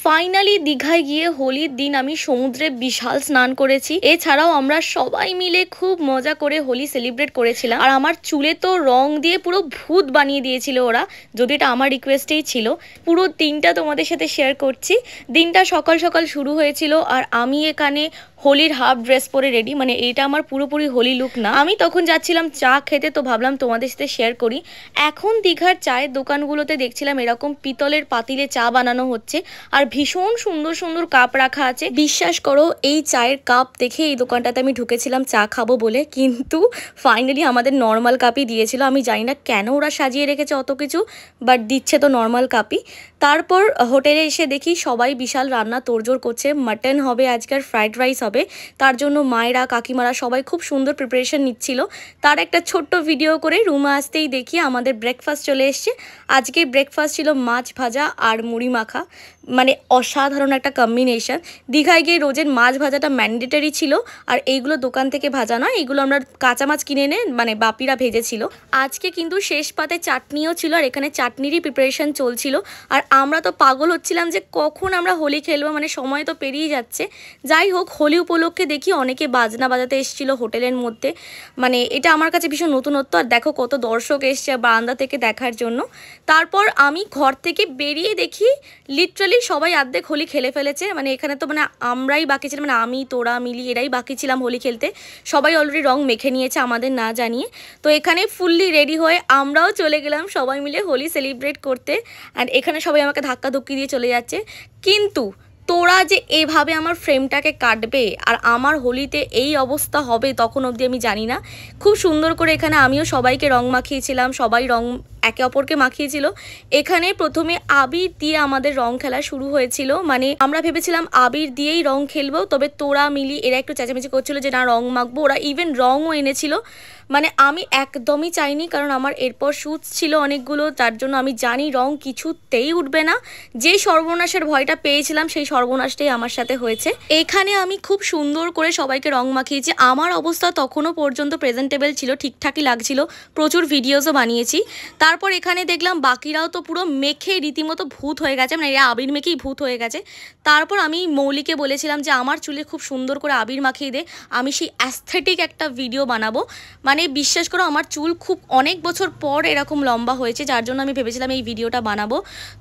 Finally দীঘায় গিয়ে হোলির দিন আমি সমুদ্রে বিশাল স্নান করেছি। এছাড়াও আমরা সবাই মিলে খুব মজা করে হোলি সেলিব্রেট করেছিলাম। আর আমার চুলে তো রং দিয়ে পুরো ভূত বানিয়ে দিয়েছিল ওরা, যদি এটা আমার রিকোয়েস্টেই ছিল। পুরো দিনটা তোমাদের সাথে শেয়ার করছি। দিনটা সকাল সকাল শুরু হয়েছিল আর আমি এখানে হোলির হাফ ড্রেস পরে রেডি, মানে এটা আমার পুরোপুরি হোলি লুক না। আমি তখন যাচ্ছিলাম চা খেতে, তো ভাবলাম তোমাদের সাথে শেয়ার করি। এখন দীঘার চায়ের দোকানগুলোতে দেখছিলাম এরকম পিতলের পাতিলে চা বানানো হচ্ছে আর ভীষণ সুন্দর সুন্দর কাপ রাখা আছে। বিশ্বাস করো, এই চায়ের কাপ দেখে এই দোকানটাতে আমি ঢুকেছিলাম চা খাবো বলে, কিন্তু ফাইনালি আমাদের নর্মাল কাপই দিয়েছিল। আমি জানি না কেন ওরা সাজিয়ে রেখেছে অত কিছু, বাট দিচ্ছে তো নর্মাল কাপই। তারপর হোটেলে এসে দেখি সবাই বিশাল রান্না তোড়জোড় করছে। মাটন হবে আজকের, ফ্রাইড রাইস হবে, তার জন্য মায়েরা কাকিমারা সবাই খুব সুন্দর প্রিপারেশন নিচ্ছিল। তার একটা ছোট্ট ভিডিও করে রুমে আসতেই দেখি আমাদের ব্রেকফাস্ট চলে এসছে। আজকে ব্রেকফাস্ট ছিল মাছ ভাজা আর মুড়ি মাখা, মানে অসাধারণ একটা কম্বিনেশন। দীঘায় গিয়ে রোজের মাছ ভাজাটা ম্যান্ডেটারি ছিল, আর এইগুলো দোকান থেকে ভাজা নয়, এইগুলো আমরা কাঁচা মাছ কিনে এনে মানে বাপিরা ভেজেছিল। আজকে কিন্তু শেষ পাতে চাটনিও ছিল, আর এখানে চাটনিরই প্রিপারেশন চলছিল। আর আমরা তো পাগল হচ্ছিলাম যে কখন আমরা হোলি খেলবো, মানে সময় তো পেরিয়ে যাচ্ছে। যাই হোক, হোলি উপলক্ষে দেখি অনেকে বাজনা বাজাতে এসেছিলো হোটেলের মধ্যে, মানে এটা আমার কাছে ভীষণ নতুনত্ব। আর দেখো কত দর্শক এসছে বারান্দা থেকে দেখার জন্য। তারপর আমি ঘর থেকে বেরিয়ে দেখি লিটারালি সবাই অর্ধেক হোলি খেলে ফেলেছে। মানে এখানে তো মানে আমরাই বাকি ছিলাম, মানে আমি তোরা মিলি এরাই বাকি ছিলাম হোলি খেলতে। সবাই অলরেডি রং মেখে নিয়েছে আমাদের না জানিয়ে। তো এখানে ফুললি রেডি হয়ে আমরাও চলে গেলাম সবাই মিলে হোলি সেলিব্রেট করতে। অ্যান্ড এখানে সবাই আমাকে ধাক্কা ধুক্কি দিয়ে চলে যাচ্ছে, কিন্তু তোরা যে এভাবে আমার ফ্রেমটাকে কাটবে আর আমার হোলিতে এই অবস্থা হবে তখন অবধি আমি জানি না। খুব সুন্দর করে এখানে আমিও সবাইকে রং মাখিয়েছিলাম, সবাই রং একে অপরকে মাখিয়েছিল। এখানে প্রথমে আবির দিয়ে আমাদের রং খেলা শুরু হয়েছিল, মানে আমরা ভেবেছিলাম আবির দিয়েই রং খেলবো, তবে তোরা মিলি এরা একটু চেঁচামেচি করছিল যে না রং মাখবো। ওরা ইভেন রংও এনেছিল, মানে আমি একদমই চাইনি, কারণ আমার এরপর শ্যুট ছিল অনেকগুলো, তার জন্য আমি জানি রং কিছুতেই উঠবে না। যে সর্বনাশের ভয়টা পেয়েছিলাম সেই সর্বনাশটাই আমার সাথে হয়েছে। এখানে আমি খুব সুন্দর করে সবাইকে রং মাখিয়েছি। আমার অবস্থা তখনও পর্যন্ত প্রেজেন্টেবল ছিল, ঠিকঠাকই লাগছিল, প্রচুর ভিডিওসও বানিয়েছি। তারপর এখানে দেখলাম বাকিরাও তো পুরো মেখে রীতিমতো ভূত হয়ে গেছে, মানে এরা আবির মেখেই ভূত হয়ে গেছে। তারপর আমি মৌলিকে বলেছিলাম যে আমার চুলে খুব সুন্দর করে আবির মাখিয়ে দে, আমি সেই অ্যাস্থেটিক একটা ভিডিও বানাবো। মানে বিশ্বাস করো আমার চুল খুব অনেক বছর পর এরকম লম্বা হয়েছে, যার জন্য আমি ভেবেছিলাম এই ভিডিওটা বানাবো।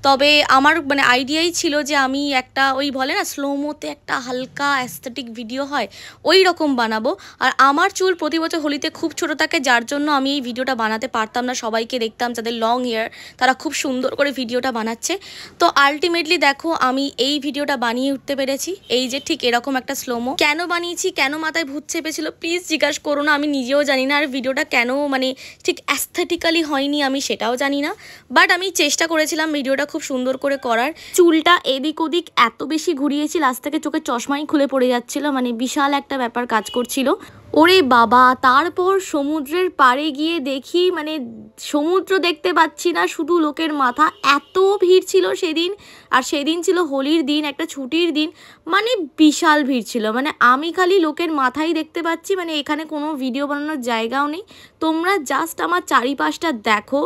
তবে আমার মানে আইডিয়াই ছিল যে আমি একটা ওই বলে না স্লোমোতে একটা হালকা অ্যাস্থেটিক ভিডিও হয়, ওই রকম বানাবো। আর আমার চুল প্রতি বছর হোলিতে খুব ছোট থাকে, যার জন্য আমি এই ভিডিওটা বানাতে পারতাম না। সবাইকে দেখতাম যাদের লং হেয়ার তারা খুব সুন্দর করে ভিডিওটা বানাচ্ছে। তো আলটিমেটলি দেখো আমি এই ভিডিওটা বানিয়ে উঠতে পেরেছি। এই যে ঠিক এরকম একটা স্লোমো। কেন বানিয়েছি, কেন মাথায় ভূত চেপেছিল প্লিজ জিজ্ঞাসা করো না, আমি নিজেও জানি না। আর ভিডিওটা কেন মানে ঠিক অ্যাস্থেটিক্যালি হয়নি আমি সেটাও জানি না, বাট আমি চেষ্টা করেছিলাম ভিডিওটা খুব সুন্দর করে করার। চুলটা এদিক ওদিক এত বেশি ঘুরিয়েছি লাস্ট থেকে চোখের চশমাই খুলে পড়ে যাচ্ছিল, মানে বিশাল একটা ব্যাপার কাজ করছিল। ওরে বাবা, তারপর সমুদ্রের পাড়ে গিয়ে দেখি মানে সমুদ্র দেখতে পাচ্ছি না, শুধু লোকের মাথা। এত ভিড় ছিল সেদিন, আর সেদিন ছিল হোলির দিন, একটা ছুটির দিন, মানে বিশাল ভিড় ছিল। মানে আমি খালি লোকের মাথাই দেখতে পাচ্ছি, মানে এখানে কোনো ভিডিও বানানোর জায়গাও নেই। তোমরা জাস্ট আমার চারিপাশটা দেখো,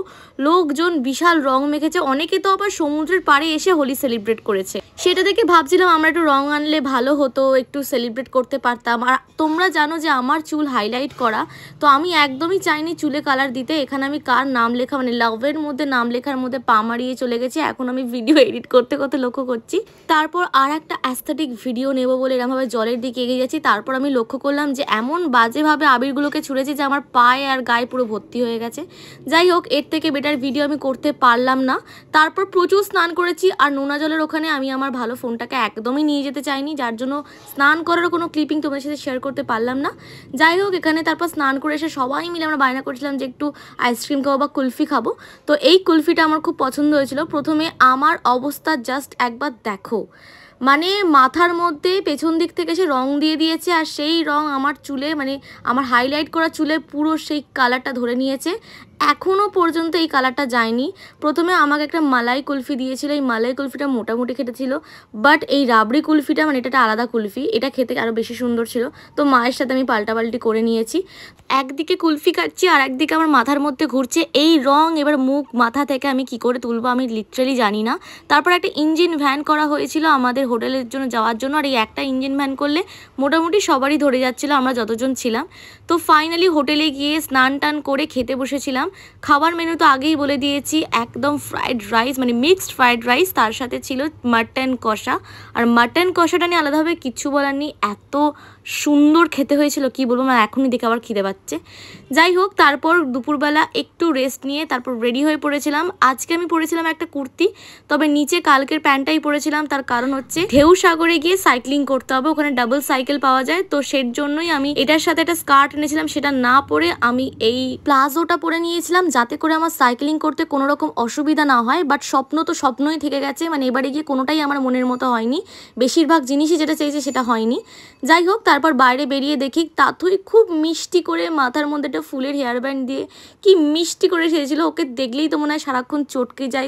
লোকজন বিশাল রং মেখেছে। অনেকে তো আবার সমুদ্রের পাড়ে এসে হোলি সেলিব্রেট করেছে, সেটা দেখে ভাবছিলাম আমরা একটু রং আনলে ভালো হতো, একটু সেলিব্রেট করতে পারতাম। আর তোমরা জানো যে আমার চুল হাইলাইট করা, তো আমি একদমই চাইনি চুলে কালার দিতে। এখানে আমি কার নাম লেখা মানে লাভের মধ্যে নাম লেখার মধ্যে পা মারিয়ে চলে গেছি। এখন আমি ভিডিও এডিট করতে করতে লক্ষ্য করছি। তারপর আর একটা অ্যাস্থেটিক ভিডিও নেব বলে এরকমভাবে জলের দিকে এগিয়ে যাচ্ছি। তারপর আমি লক্ষ্য করলাম যে এমন বাজেভাবে আবিরগুলোকে ছুঁড়েছি যে আমার পায়ে আর গায়ে পুরো ভর্তি হয়ে গেছে। যাই হোক, এর থেকে বেটার ভিডিও আমি করতে পারলাম না। তারপর প্রচুর স্নান করেছি, আর নোনা জলের ওখানে আমি আমার ভালো ফোনটাকে একদমই নিয়ে যেতে চাইনি, যার জন্য স্নান করারও কোনো ক্লিপিং তোমাদের সাথে শেয়ার করতে পারলাম না। যাই হোক, এখানে তারপর স্নান করে এসে সবাই মিলে আমরা বায়না করেছিলাম যে একটু আইসক্রিম খাবো বা কুলফি খাবো। তো এই কুলফিটা আমার খুব পছন্দ হয়েছিল। প্রথমে আমার অবস্থা জাস্ট একবার দেখো, মানে মাথার মধ্যে পেছন দিক থেকে সে রং দিয়ে দিয়েছে, আর সেই রং আমার চুলে মানে আমার হাইলাইট করা চুলে পুরো সেই কালারটা ধরে নিয়েছে। এখনও পর্যন্ত এই কালারটা যায়নি। প্রথমে আমাকে একটা মালাই কুলফি দিয়েছিল, এই মালাই কুলফিটা মোটামুটি খেতেছিল, বাট এই রাবড়ি কুলফিটা মানে এটা একটা আলাদা কুলফি, এটা খেতে আরও বেশি সুন্দর ছিল। তো মায়ের সাথে আমি পাল্টাপাল্টি করে নিয়েছি। একদিকে কুলফি খাচ্ছি আর একদিকে আমার মাথার মধ্যে ঘুরছে এই রং। এবার মুখ মাথা থেকে আমি কি করে তুলবো আমি লিটারালি জানি না। তারপর একটা ইঞ্জিন ভ্যান করা হয়েছিল আমাদের হোটেলের জন্য যাওয়ার জন্য, আর এই একটা ইঞ্জিন ভ্যান করলে মোটামুটি সবারই ধরে যাচ্ছিলো আমরা যতজন ছিলাম। তো ফাইনালি হোটেলে গিয়ে স্নান টান করে খেতে বসেছিলাম। খাবার মেনু তো আগেই বলে দিয়েছি, একদম ফ্রাইড রাইস মানে মিক্সড ফ্রাইড রাইস, তার সাথে ছিল মাটন কষা। আর মাটন কষাটা নিয়ে আলাদাভাবে কিচ্ছু বলার নেই, এত সুন্দর খেতে হয়েছিল কি বলবো, আমার এখনই দেখে আবার খিদে পাচ্ছে। যাই হোক, তারপর দুপুরবেলা একটু রেস্ট নিয়ে তারপর রেডি হয়ে পড়েছিলাম। আজকে আমি পরেছিলাম একটা কুর্তি, তবে নিচে কালকের প্যান্টটাই পরেছিলাম। তার কারণ হচ্ছে ঢেউ সাগরে গিয়ে সাইক্লিং করতে হবে, ওখানে ডাবল সাইকেল পাওয়া যায়, তো সেই জন্যই আমি এটার সাথে একটা স্কার্ট এনেছিলাম, সেটা না পরে আমি এই প্লাজোটা পরে নিয়েছিলাম যাতে করে আমার সাইক্লিং করতে কোনো রকম অসুবিধা না হয়। বাট স্বপ্ন তো স্বপ্নই থেকে গেছে, মানে এবারে গিয়ে কোনোটাই আমার মনের মতো হয়নি, বেশিরভাগ জিনিসই যেটা চেয়েছে সেটা হয়নি। যাই হোক, তারপর বাইরে বেরিয়ে দেখি তাতুই খুব মিষ্টি করে মাথার মধ্যে একটা ফুলের হেয়ার ব্যান্ড দিয়ে কি মিষ্টি করে সেজেছিল। ওকে দেখলেই তো মনে হয় সারাক্ষণ চটকে যাই,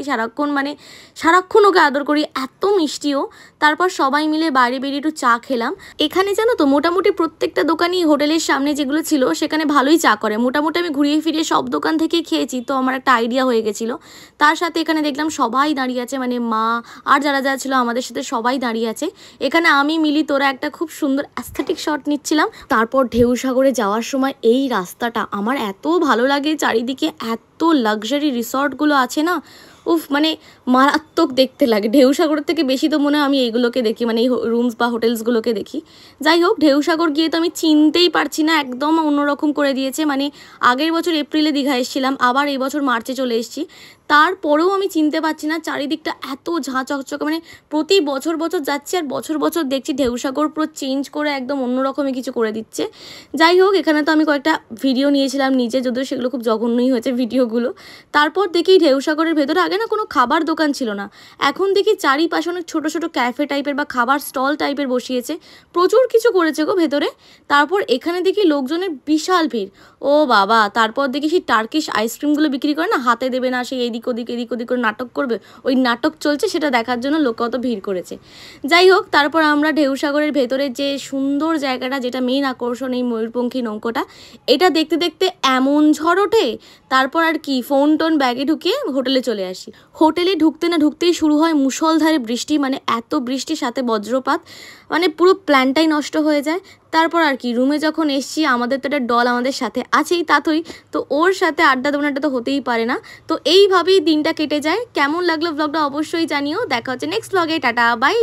সারাক্ষণ ওকে আদর করি, এত মিষ্টিও। তারপর সবাই মিলে বাইরে বেরিয়ে একটু চা খেলাম। এখানে জানো তো মোটামুটি প্রত্যেকটা দোকানই হোটেলের সামনে যেগুলো ছিল সেখানে ভালোই চা করে, মোটামুটি আমি ঘুরিয়ে ফিরিয়ে সব দোকান থেকেই খেয়েছি, তো আমার একটা আইডিয়া হয়ে গেছিলো। তার সাথে এখানে দেখলাম সবাই দাঁড়িয়ে আছে, মানে মা আর যারা যারা ছিল আমাদের সাথে সবাই দাঁড়িয়ে আছে। এখানে আমি মিলি তোরা একটা খুব সুন্দর অ্যাস্থেটিক শট নিচ্ছিলাম। তারপর ঢেউ সাগরে যাওয়ার সময় এই রাস্তাটা আমার এত ভালো লাগে, চারিদিকে এত লাক্সারি রিসর্টগুলো আছে না, উফ মানে মারাত্মক দেখতে লাগে। ঢেউ সাগরের থেকে বেশি তো মনে হয় আমি এইগুলোকে দেখি, মানে এই রুমস বা হোটেলসগুলোকে দেখি। যাই হোক, ঢেউ সাগর গিয়ে তো আমি চিনতেই পারছি না, একদম অন্যরকম করে দিয়েছে। মানে আগের বছর এপ্রিলে দীঘা এসেছিলাম, আবার এই বছর মার্চে চলে এসেছি, তারপরেও আমি চিনতে পারছি না। চারিদিকটা এত ঝাঁ চকচকে, মানে প্রতি বছর বছর যাচ্ছি আর বছর বছর দেখছি ঢেউ সাগর পুরো চেঞ্জ করে একদম অন্যরকমই কিছু করে দিচ্ছে। যাই হোক, এখানে তো আমি কয়েকটা ভিডিও নিয়েছিলাম নিচে, যদিও সেগুলো খুব জঘন্যই হয়েছে ভিডিওগুলো। তারপর দেখি ঢেউ সাগরের ভেতরে আগে না কোনো খাবার দোকান ছিল না, এখন দেখি চারিপাশে অনেক ছোটো ছোটো ক্যাফে টাইপের বা খাবার স্টল টাইপের বসিয়েছে, প্রচুর কিছু করেছে গো ভেতরে। তারপর এখানে দেখি লোকজনের বিশাল ভিড়, ও বাবা। তারপর দেখি সেই টার্কিশ আইসক্রিমগুলো বিক্রি করে না, হাতে দেবে না, সেই এদিক ওদিক করে নাটক করবে, ওই নাটক চলছে, সেটা দেখার জন্য লোক কত ভিড় করেছে। যাই হোক, তারপর আমরা ঢেউ সাগরের ভেতরে যে সুন্দর জায়গাটা, যেটা মেইন আকর্ষণ এই ময়ূরপঙ্খী নৌকোটা, এটা দেখতে দেখতে এমন ঝড় ওঠে। তারপর আর কি ফোন টোন ব্যাগে ঢুকিয়ে হোটেলে চলে আসি। হোটেলে ঢুকতে না ঢুকতেই শুরু হয় মুষলধারে বৃষ্টি, মানে এত বৃষ্টির সাথে বজ্রপাত, মানে পুরো প্ল্যানটাই নষ্ট হয়ে যায়। তারপর আর কি রুমে যখন এসছি, আমাদের তো একটা ডল আমাদের সাথে আছেই তাতুই, তো ওর সাথে আড্ডা দেবো না, এটা তো হতেই পারে না। তো এইভাবেই দিনটা কেটে যায়। কেমন লাগলো ব্লগটা অবশ্যই জানিও। দেখা হচ্ছে নেক্সট ব্লগে, টাটা বাই।